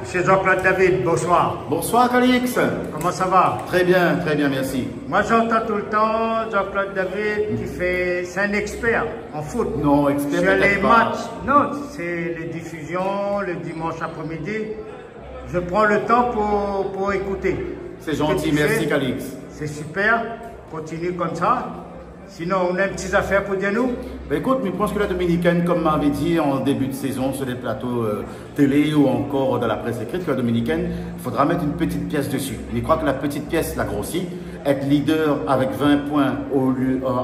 Monsieur Jean-Claude David, bonsoir. Bonsoir Calix. Comment ça va? Très bien, merci. Moi j'entends tout le temps Jean-Claude David qui fait... C'est un expert en foot. Non, expert sur les pas. matchs. Non, c'est les diffusions, le dimanche après-midi. Je prends le temps pour écouter. C'est gentil, merci Calix. C'est super, continue comme ça. Sinon, on a une petite affaire pour dire nous. Ben écoute, je pense que la Dominicaine, comme m'avait dit en début de saison sur les plateaux télé ou encore dans la presse écrite, que la Dominicaine, il faudra mettre une petite pièce dessus. Je crois que la petite pièce l'a grossi. Être leader avec 20 points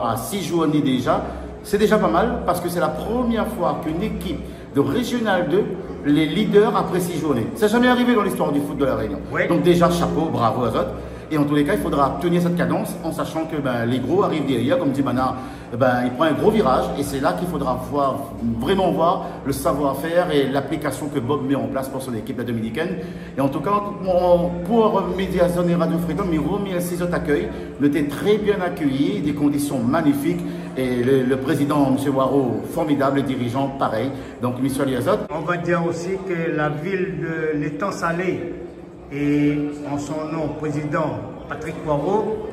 à 6 journées déjà, c'est déjà pas mal parce que c'est la première fois qu'une équipe de Régional 2, les leaders après 6 journées. Ça n'est jamais arrivé dans l'histoire du foot de la Réunion. Oui. Donc déjà, chapeau, bravo à eux. Et en tous les cas, il faudra tenir cette cadence en sachant que les gros arrivent derrière, comme dit Mana, il prend un gros virage et c'est là qu'il faudra vraiment voir le savoir-faire et l'application que Bob met en place pour son équipe la dominicaine. Et en tout cas, pour Mediazone et Radio Freedom, il remercie cet accueil, il était très bien accueilli, des conditions magnifiques et le président, M. Waro, formidable, les dirigeants, pareil. Donc, M. Aliazot. On va dire aussi que la ville de l'Étang Salé et en son nom, président Patrick Poirot,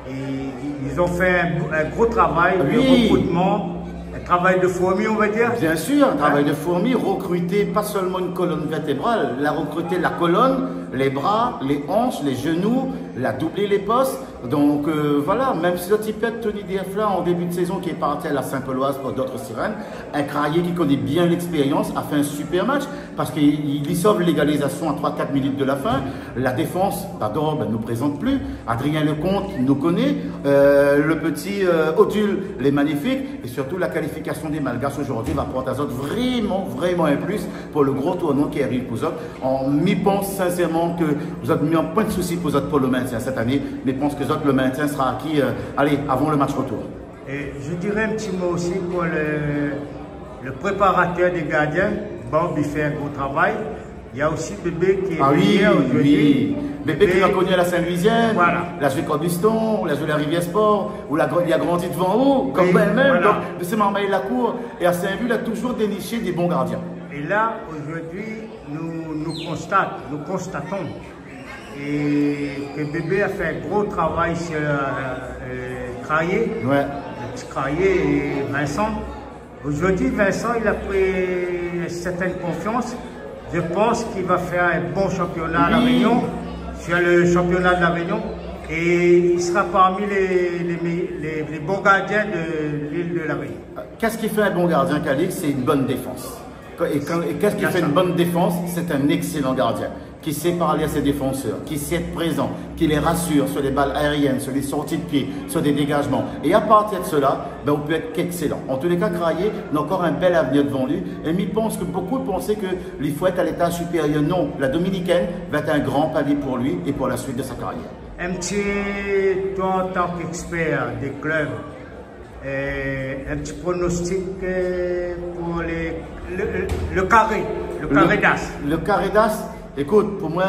ils ont fait un gros travail de recrutement, un travail de fourmi, on va dire. Bien sûr, un travail de fourmi, recruter pas seulement une colonne vertébrale, recruter la colonne, les bras, les hanches, les genoux, doubler les postes. Donc voilà, même si le type de Tony Diafla en début de saison qui est parti à la Saint-Peloise pour d'autres sirènes, un Craillé qui connaît bien l'expérience a fait un super match parce qu'il y sauve l'égalisation à 3-4 minutes de la fin. La défense, pardon, ne nous présente plus. Adrien Lecomte nous connaît. Le petit Odule, les magnifiques. Et surtout la qualification des Malgaches aujourd'hui va apporter à Zot vraiment un plus pour le gros tournoi qui arrive pour Zot. On m'y pense sincèrement que vous avez mis un point de souci pour Zot pour le maintien cette année, mais je pense que le maintien sera acquis avant le match retour. Et je dirais un petit mot aussi pour le préparateur des gardiens. Bob, il fait un gros travail. Il y a aussi Bébé qui est venu aujourd'hui. Oui. Bébé qui a connu à la Saint-Louisienne, voilà. La joué Corduston, la joué la Rivière Sport, où il a grandi devant haut, comme même. Voilà. Donc, de ce moment la cour. Et à Saint-Vu, il a toujours déniché des bons gardiens. Et là, aujourd'hui, nous constatons et que Bébé a fait un gros travail sur Craillé, le petit Craillé et Vincent. Aujourd'hui, Vincent, il a pris une certaine confiance. Je pense qu'il va faire un bon championnat à La Réunion, sur le championnat de La Réunion, et il sera parmi les bons gardiens de l'île de La Réunion. Qu'est-ce qui fait un bon gardien, Calix? C'est une bonne défense. Et qu'est-ce qui fait une bonne défense? C'est un excellent gardien qui sait parler à ses défenseurs, qui sait être présent, qui les rassure sur les balles aériennes, sur les sorties de pied, sur des dégagements. Et à partir de cela, on peut être qu'excellent. En tous les cas, Craillé a encore un bel avenir devant lui. Et il pense que beaucoup pensaient qu'il faut être à l'état supérieur. Non, la Dominicaine va être un grand palier pour lui et pour la suite de sa carrière. Un petit, toi en tant qu'expert des clubs, un petit pronostic pour le carré d'as. Le carré d'as, écoute, pour moi,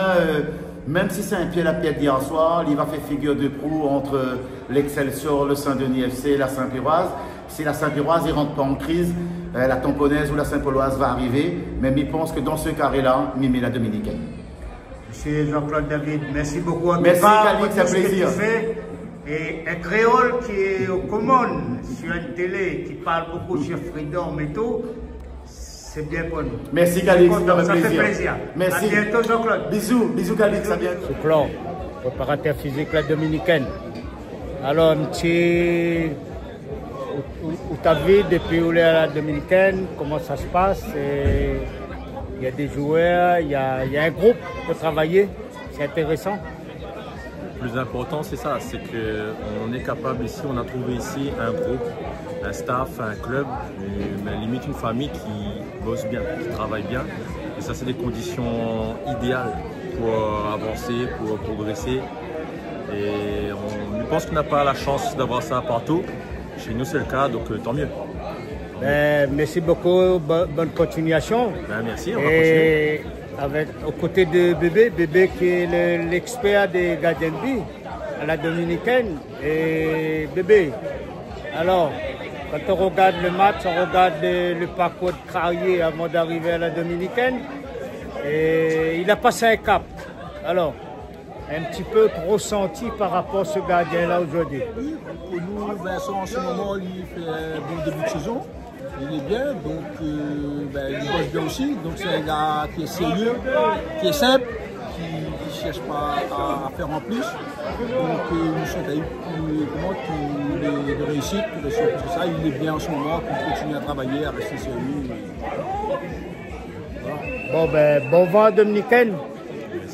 même si c'est un pied à pied d'hier soir, il va faire figure de proue entre l'Excelsior, le Saint-Denis FC et la Saint-Piroise. Si la Saint-Piroise ne rentre pas en crise, la Tamponnaise ou la Saint-Pauloise va arriver. Mais je pense que dans ce carré-là, il met la Dominicaine. Monsieur Jean-Claude David, merci beaucoup. Merci, Calix, c'est un plaisir. Et un créole qui est aux commandes sur une télé, qui parle beaucoup sur Freedom et tout, c'est bien pour nous. Merci Calix, ça fait plaisir. Merci. À bientôt Jean-Claude. Bisous Calix, à bientôt. C'est Claude, préparateur physique la dominicaine. Alors, petit, où tu as vu depuis où est à la dominicaine, comment ça se passe? Il y a des joueurs, il y a un groupe pour travailler, c'est intéressant. Le plus important, c'est ça, c'est qu'on est capable ici, on a trouvé ici un groupe, un staff, un club, mais limite une famille qui bosse bien, qui travaille bien. Et ça, c'est des conditions idéales pour avancer, pour progresser. Et on pense qu'on n'a pas la chance d'avoir ça partout. Chez nous, c'est le cas, donc tant mieux. Merci beaucoup, bonne continuation. Merci, on va continuer. Aux côtés de Bébé qui est l'expert des gardiens de but à la dominicaine. Et Bébé, alors, quand on regarde le match, on regarde le parcours de Craillé avant d'arriver à la dominicaine. Et il a passé un cap. Alors, un petit peu ressenti par rapport à ce gardien-là aujourd'hui. Oui, pour nous, Vincent, en ce moment, lui, fait un bon début de saison. Il est bien, donc il bosse bien aussi. Donc c'est un gars qui est sérieux, qui est simple, qui ne cherche pas à faire en plus. Donc nous souhaite à lui de réussite, plus que ça. Il est bien en ce moment, qu'il continue à travailler, à rester sérieux. Bon, ben, bon vent à Dominicaine.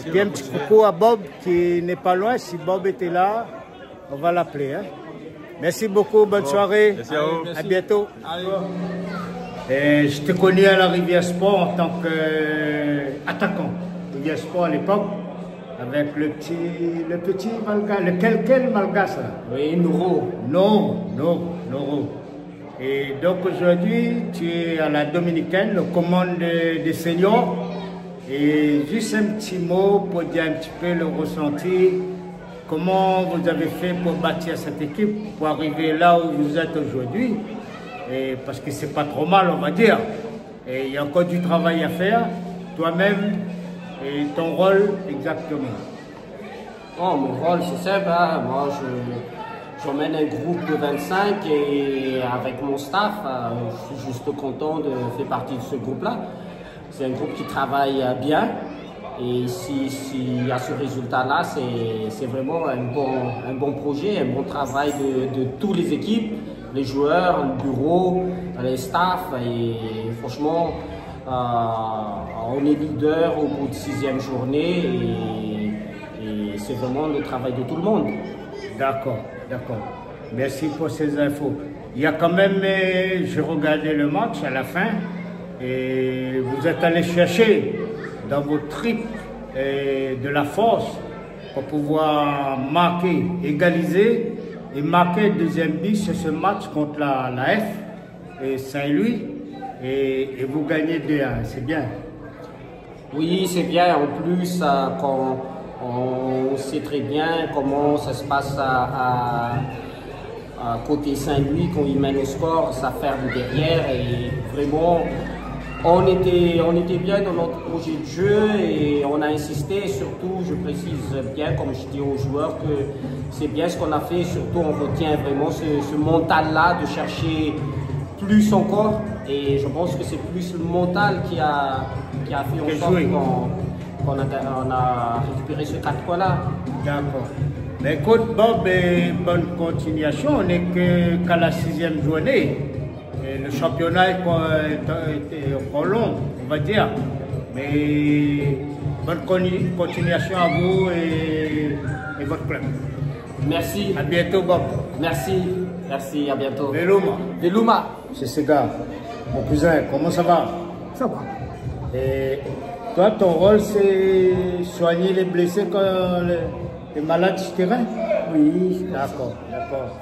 Et puis un petit coucou à Bob qui n'est pas loin. Si Bob était là, on va l'appeler. Hein. Merci beaucoup, bonne soirée. Merci à vous. À bientôt. Allez. Et je te connais à la Rivière Sport en tant qu'attaquant. Rivière Sport à l'époque, avec le petit Malga, quel Malgas là? Oui, Nouro. Nouro. Et donc aujourd'hui, tu es à la Dominicaine, le commande des seniors. Et juste un petit mot pour dire un petit peu le ressenti. Comment vous avez fait pour bâtir cette équipe, pour arriver là où vous êtes aujourd'hui? Parce que c'est pas trop mal, on va dire. Et il y a encore du travail à faire, toi-même, et ton rôle exactement. Oh, mon rôle, c'est simple. Hein. Moi, j'emmène un groupe de 25 et avec mon staff, je suis juste content de faire partie de ce groupe-là. C'est un groupe qui travaille bien. Et s'il y a ce résultat-là, c'est vraiment un bon projet, un bon travail de toutes les équipes, les joueurs, le bureau, les staffs. Et franchement, on est leader au bout de 6e journée et c'est vraiment le travail de tout le monde. D'accord. Merci pour ces infos. Il y a quand même, j'ai regardé le match à la fin et vous êtes allé chercher dans vos tripes de la force pour pouvoir marquer, égaliser et marquer le deuxième but sur ce match contre la F et Saint-Louis et vous gagnez 2-1, c'est bien. Oui, c'est bien. En plus, on sait très bien comment ça se passe à côté Saint-Louis quand ils mènent au score, ça ferme derrière et vraiment on était bien dans notre projet de jeu et on a insisté et surtout, je précise bien, comme je dis aux joueurs, que c'est bien ce qu'on a fait, surtout on retient vraiment ce mental-là de chercher plus encore et je pense que c'est plus le mental qui a fait en sorte qu'on a récupéré ce 4 points-là. D'accord. Mais écoute Bob, bonne continuation, on n'est qu'à la 6e journée. Et le championnat est encore long, on va dire. Mais bonne continuation à vous et votre club. Merci. À bientôt Bob. Merci, à bientôt. Velouma. C'est ce gars, mon cousin, comment ça va? Ça va. Et toi, ton rôle, c'est soigner les blessés quand les malades sur terrain? Oui. D'accord.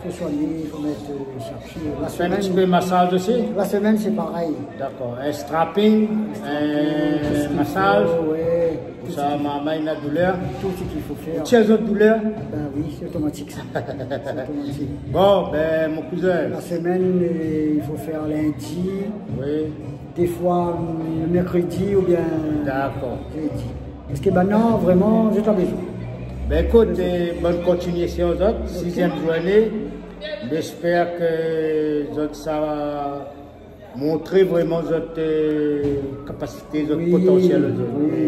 Il faut soigner, il faut mettre chercher. La Tu fais un semaine, petit peu de massage aussi? la semaine c'est pareil. D'accord. Un strapping, un massage, Oui. pour ça, maman, il a douleur. Tout ce qu'il faut faire. Tu as autres douleurs? Ben oui, c'est automatique ça. C'est automatique. Bon, ben, mon cousin. La semaine, il faut faire lundi, Oui. des fois le mercredi ou bien D'accord. jeudi. Parce que maintenant, vraiment, j'ai pas besoin. Ben écoute, bonne continuation aux autres, 6e journée. J'espère que les autres, ça va montrer vraiment votre capacité, votre potentiel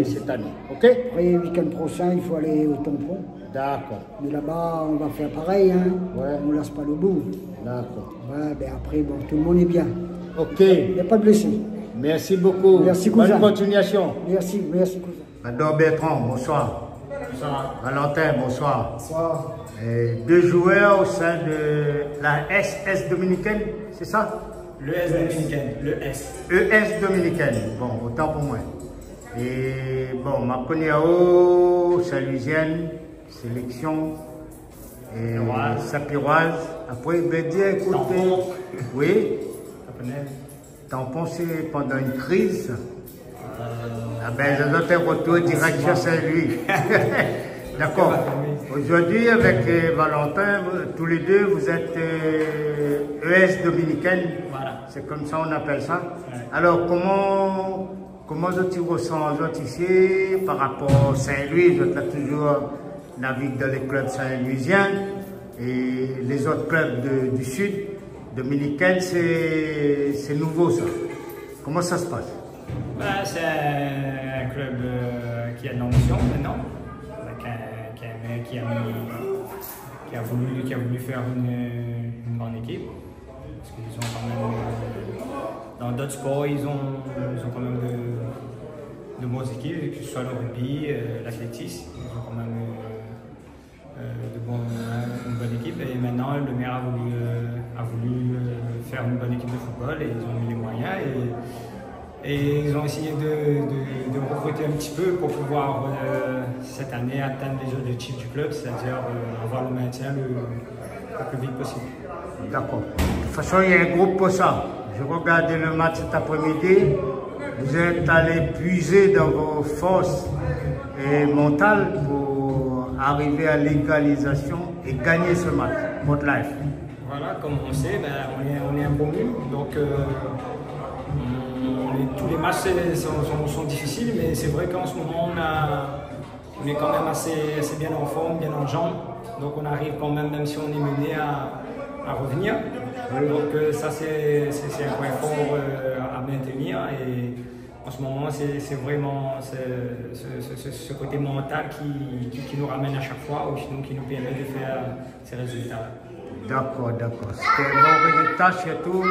cette année. Ok? Après, le week-end prochain, il faut aller au tampon. D'accord. Mais là-bas, on va faire pareil, hein. Ouais. On ne laisse pas le bout. D'accord. Ouais, ben après, bon, tout le monde est bien. Ok. Il n'y a pas de blessés. Merci beaucoup. Merci, cousin. Bonne continuation. Merci, cousin. Adore Bertrand, bonsoir. Bonsoir. Valentin, bonsoir. Bonsoir. Deux joueurs au sein de la SS dominicaine, c'est ça? Le S dominicaine, le S. ES dominicaine, bon, autant pour moi. Et bon, ma Poniao, Saint-Louisienne, sélection, et Sapiroise. Après, il veut dire, écoutez, Tampon. oui, tampon, c'est pendant une crise. Ah ben, je dois un retour direction Saint-Louis. D'accord. Aujourd'hui, avec Valentin, tous les deux, vous êtes ES dominicaine. Voilà. C'est comme ça on appelle ça. Ouais. Alors, comment comment tu ressens ici par rapport à Saint-Louis? Tu as toujours navigué dans les clubs saint-louisiens et les autres clubs du sud, dominicains, c'est nouveau ça. Comment ça se passe? Ben, c'est un club qui a de l'ambition maintenant, qui a voulu faire une bonne équipe. Parce qu'ils ont quand même, dans d'autres sports, ils ont quand même de bonnes équipes, que ce soit le rugby, l'athlétisme, ils ont quand même une bonne équipe. Et maintenant, le maire a voulu faire une bonne équipe de football et ils ont mis les moyens. Et ils ont essayé de recruter un petit peu pour pouvoir cette année atteindre les objectifs du club, c'est-à-dire avoir le maintien le plus vite possible. D'accord. De toute façon, il y a un groupe pour ça. Je regardais le match cet après-midi. Vous êtes allé puiser dans vos forces mentales pour arriver à l'égalisation et gagner ce match contre l'AF. Voilà, comme on sait, on est un bon mur, donc tous les matchs sont difficiles, mais c'est vrai qu'en ce moment on est quand même assez bien en forme, bien en jambes, donc on arrive quand même si on est mené, à revenir. Donc ça c'est un point fort à maintenir, et en ce moment c'est vraiment ce côté mental qui nous ramène à chaque fois, ou sinon qui nous permet de faire ces résultats. D'accord. C'était un bon résultat, surtout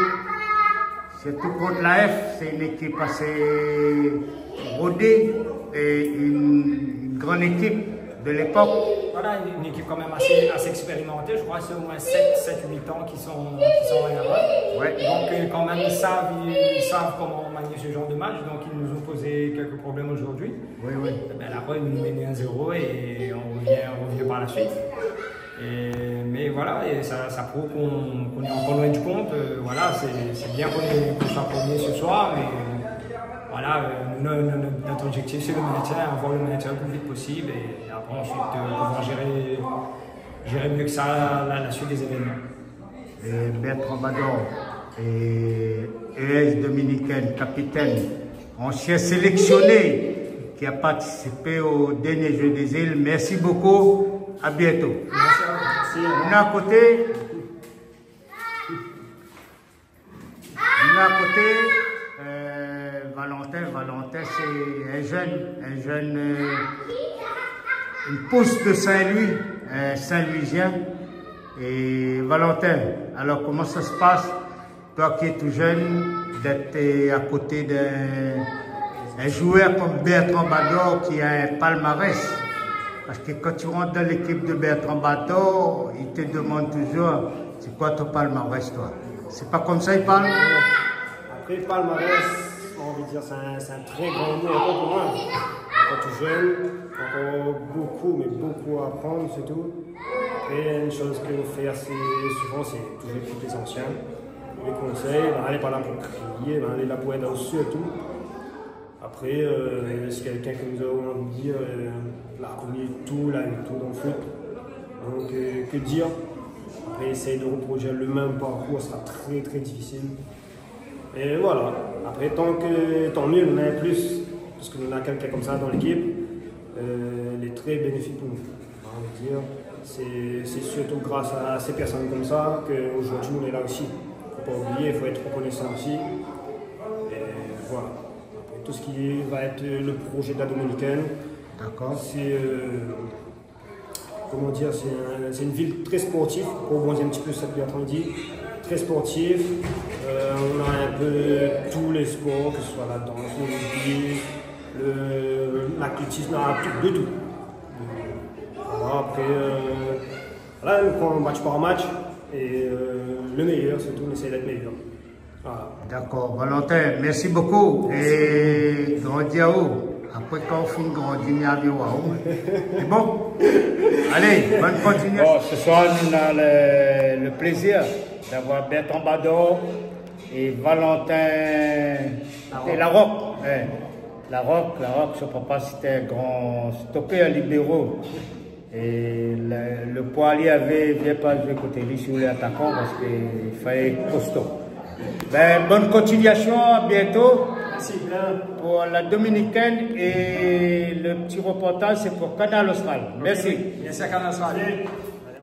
contre l'AF. C'est une équipe assez rodée et une grande équipe de l'époque. Voilà, une équipe quand même assez expérimentée. Je crois que c'est au moins 7-8 ans qui sont en R1. Ouais. Donc quand même ils savent comment manier ce genre de match. Donc ils nous ont posé quelques problèmes aujourd'hui. Oui. Ben, après ils nous menaient 1-0 et on revient par la suite. Mais voilà, et ça prouve qu'on est encore loin du compte. Voilà, c'est bien qu'on soit premier ce soir, mais voilà, notre objectif c'est le maintien, avoir le maintien le plus vite possible, et après ensuite pouvoir gérer mieux que ça la suite des événements. Et Bertrand Bador et ES dominicaine, capitaine, ancien sélectionné qui a participé au dernier Jeu des îles. Merci beaucoup. À bientôt. Merci. On a à côté. Valentin, c'est un jeune, une pousse de Saint-Louis, Saint-Louisien. Et Valentin, alors comment ça se passe, toi qui es tout jeune, d'être à côté d'un joueur comme Bertrand Bador qui a un palmarès? Parce que quand tu rentres dans l'équipe de Bertrand Bador, il te demande toujours, c'est quoi ton palmarès, toi? C'est pas comme ça il parle? Après, le palmarès, on va dire, c'est un très grand mot encore pour moi. Quand tu es jeune, encore beaucoup, mais beaucoup à apprendre, c'est tout. Et une chose qu'il faut faire souvent, c'est toujours écouter les anciens. Les conseils, on n'est pas là pour crier, on est là pour être au-dessus et tout. Après, c'est quelqu'un que nous avons envie de dire, là, connu tout, là, tout dans le foot. Donc, que dire? Après, essayer de reproduire le même parcours sera très très difficile. Et voilà. Après, tant mieux, on en a plus, parce que nous avons quelqu'un comme ça dans l'équipe, il est très bénéfique pour nous. On va dire, c'est surtout grâce à ces personnes comme ça qu'aujourd'hui on est là aussi. Il ne faut pas oublier, il faut être reconnaissant aussi. Et voilà. Tout ce qui va être le projet de la Dominicaine. D'accord. C'est comment dire, c'est une ville très sportive, pour rebondir un petit peu ce que Bertrand dit, très sportive. On a un peu tous les sports, que ce soit la danse, le rugby, l'athlétisme, de tout. Voilà, après, là, on prend match par match et le meilleur, c'est tout, on essaie d'être meilleur. Voilà. D'accord, Valentin, merci beaucoup. Et Grandiao, après quand on finit Grandiao, c'est bon? Allez, bonne continuation. Bon, ce soir, nous avons le plaisir d'avoir Bertrand Bador et Valentin et La Roque. La Roque, son papa c'était un grand stoppeur libéraux. Et le poilier avait bien pas joué côté lui sur les attaquants parce qu'il fallait costaud. Ben, bonne continuation, à bientôt. Merci. Pour la Dominicaine et le petit reportage, c'est pour Canal Austral. Merci. Merci à Canal Austral.